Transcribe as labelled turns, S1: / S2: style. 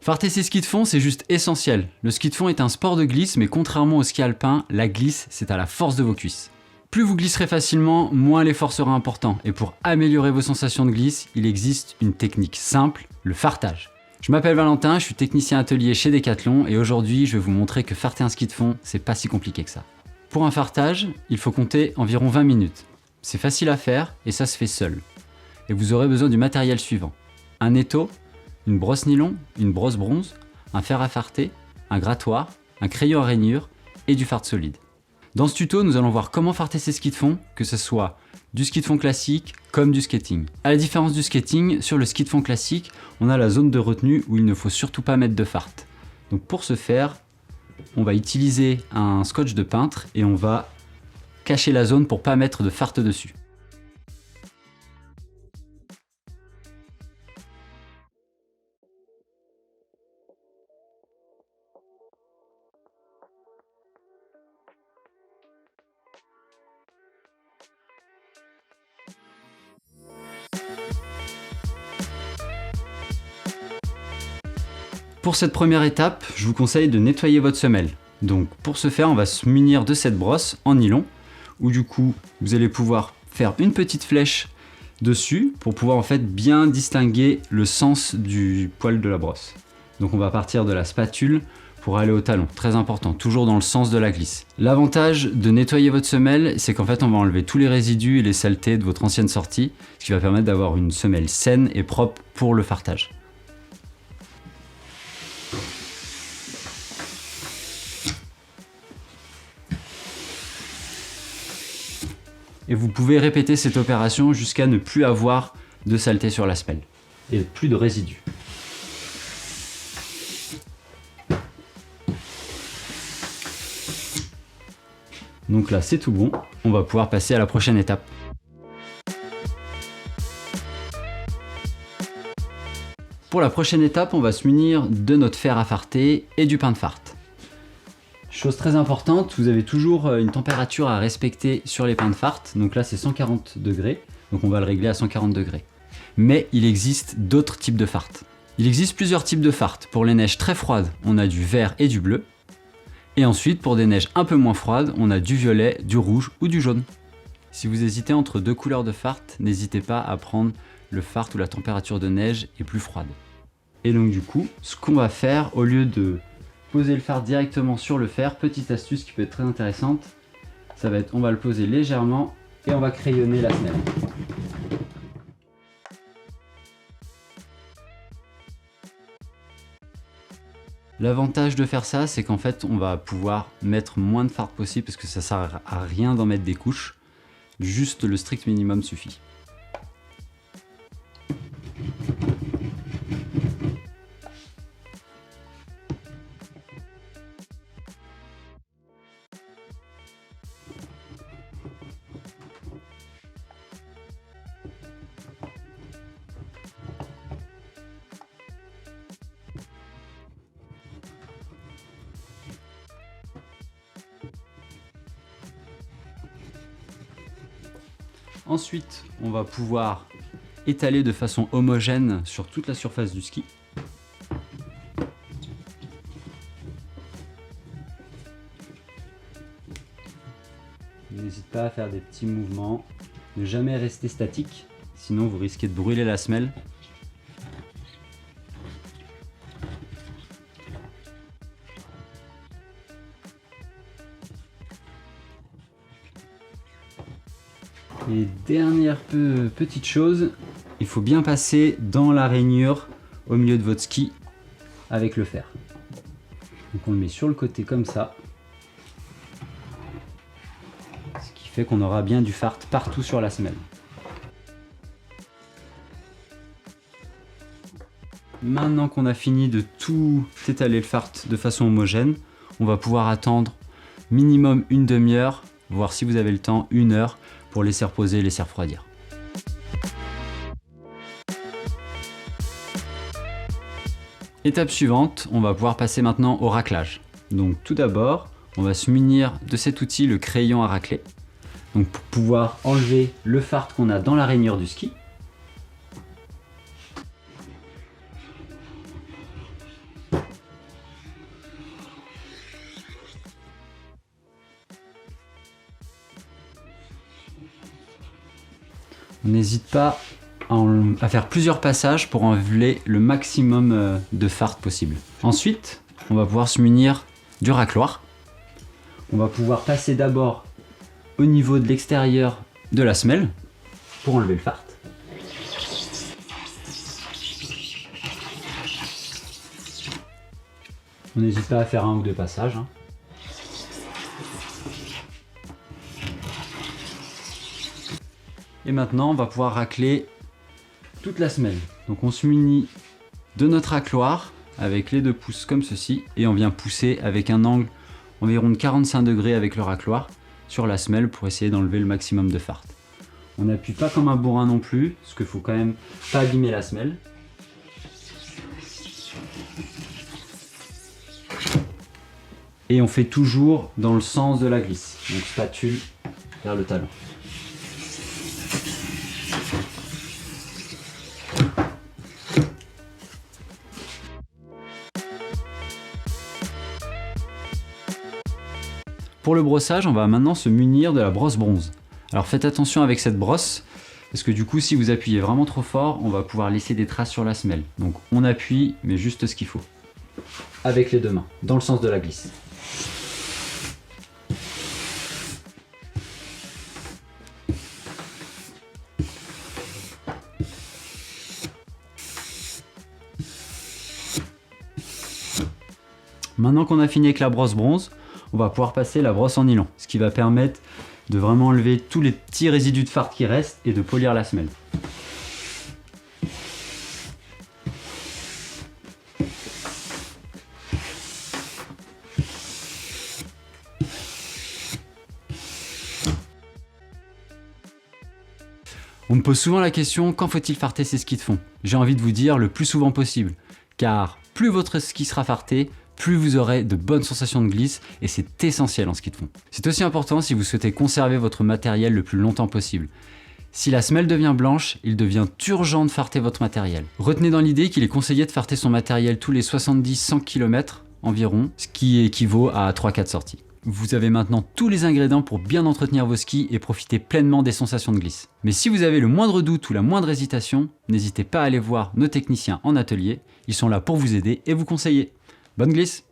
S1: Farter ses skis de fond, c'est juste essentiel. Le ski de fond est un sport de glisse, mais contrairement au ski alpin, la glisse, c'est à la force de vos cuisses. Plus vous glisserez facilement, moins l'effort sera important. Et pour améliorer vos sensations de glisse, il existe une technique simple, le fartage. Je m'appelle Valentin, je suis technicien atelier chez Decathlon et aujourd'hui, je vais vous montrer que farter un ski de fond, c'est pas si compliqué que ça. Pour un fartage, il faut compter environ 20 minutes. C'est facile à faire et ça se fait seul. Et vous aurez besoin du matériel suivant. Un étau, une brosse nylon, une brosse bronze, un fer à farter, un grattoir, un crayon à rainure et du fard solide. Dans ce tuto, nous allons voir comment farter ces skis de fond, que ce soit du ski de fond classique comme du skating. À la différence du skating, sur le ski de fond classique, on a la zone de retenue où il ne faut surtout pas mettre de fart. Donc pour ce faire, on va utiliser un scotch de peintre et on va cacher la zone pour pas mettre de fart dessus. Pour cette première étape, je vous conseille de nettoyer votre semelle. Donc pour ce faire, on va se munir de cette brosse en nylon, où du coup, vous allez pouvoir faire une petite flèche dessus pour pouvoir en fait bien distinguer le sens du poil de la brosse. Donc on va partir de la spatule pour aller au talon, très important, toujours dans le sens de la glisse. L'avantage de nettoyer votre semelle, c'est qu'en fait on va enlever tous les résidus et les saletés de votre ancienne sortie, ce qui va permettre d'avoir une semelle saine et propre pour le fartage. Et vous pouvez répéter cette opération jusqu'à ne plus avoir de saleté sur la semelle et plus de résidus. Donc là c'est tout bon, on va pouvoir passer à la prochaine étape. Pour la prochaine étape, on va se munir de notre fer à farter et du pain de fart. Chose très importante, vous avez toujours une température à respecter sur les pains de fart. Donc là c'est 140 degrés, donc on va le régler à 140 degrés. Mais il existe d'autres types de fart. Il existe plusieurs types de fart. Pour les neiges très froides, on a du vert et du bleu. Et ensuite, pour des neiges un peu moins froides, on a du violet, du rouge ou du jaune. Si vous hésitez entre deux couleurs de fart, n'hésitez pas à prendre le fart où la température de neige est plus froide. Et donc du coup, ce qu'on va faire, au lieu de poser le fard directement sur le fer, petite astuce qui peut être très intéressante, ça va être, on va le poser légèrement et on va crayonner la semelle. L'avantage de faire ça, c'est qu'en fait on va pouvoir mettre moins de fard possible parce que ça sert à rien d'en mettre des couches, juste le strict minimum suffit. Ensuite, on va pouvoir étaler de façon homogène sur toute la surface du ski. N'hésitez pas à faire des petits mouvements, ne jamais rester statique, sinon vous risquez de brûler la semelle. Et dernière petite chose, il faut bien passer dans la rainure au milieu de votre ski avec le fer. Donc on le met sur le côté comme ça, ce qui fait qu'on aura bien du fart partout sur la semelle. Maintenant qu'on a fini de tout étaler le fart de façon homogène, on va pouvoir attendre minimum une demi-heure, voire si vous avez le temps, 1 heure, pour laisser reposer et laisser refroidir. Étape suivante, on va pouvoir passer maintenant au raclage. Donc tout d'abord, on va se munir de cet outil, le crayon à racler. Donc pour pouvoir enlever le fard qu'on a dans la rainure du ski. On n'hésite pas à faire plusieurs passages pour enlever le maximum de fard possible. Ensuite, on va pouvoir se munir du racloir. On va pouvoir passer d'abord au niveau de l'extérieur de la semelle pour enlever le fard. On n'hésite pas à faire un ou deux passages. Et maintenant, on va pouvoir racler toute la semelle. Donc on se munit de notre racloir avec les 2 pouces comme ceci et on vient pousser avec un angle environ de 45 degrés avec le racloir sur la semelle pour essayer d'enlever le maximum de fard. On n'appuie pas comme un bourrin non plus, parce qu'il faut quand même pas abîmer la semelle. Et on fait toujours dans le sens de la glisse, donc spatule vers le talon. Pour le brossage, on va maintenant se munir de la brosse bronze. Alors faites attention avec cette brosse, parce que du coup si vous appuyez vraiment trop fort, on va pouvoir laisser des traces sur la semelle. Donc on appuie, mais juste ce qu'il faut. Avec les 2 mains, dans le sens de la glisse. Maintenant qu'on a fini avec la brosse bronze, on va pouvoir passer la brosse en nylon, ce qui va permettre de vraiment enlever tous les petits résidus de fard qui restent et de polir la semelle. On me pose souvent la question, quand faut-il farter ses skis de fond? J'ai envie de vous dire le plus souvent possible, car plus votre ski sera farté, plus vous aurez de bonnes sensations de glisse et c'est essentiel en ski de fond. C'est aussi important si vous souhaitez conserver votre matériel le plus longtemps possible. Si la semelle devient blanche, il devient urgent de farter votre matériel. Retenez dans l'idée qu'il est conseillé de farter son matériel tous les 70-100 km environ, ce qui équivaut à 3-4 sorties. Vous avez maintenant tous les ingrédients pour bien entretenir vos skis et profiter pleinement des sensations de glisse. Mais si vous avez le moindre doute ou la moindre hésitation, n'hésitez pas à aller voir nos techniciens en atelier, ils sont là pour vous aider et vous conseiller. Bonne glisse!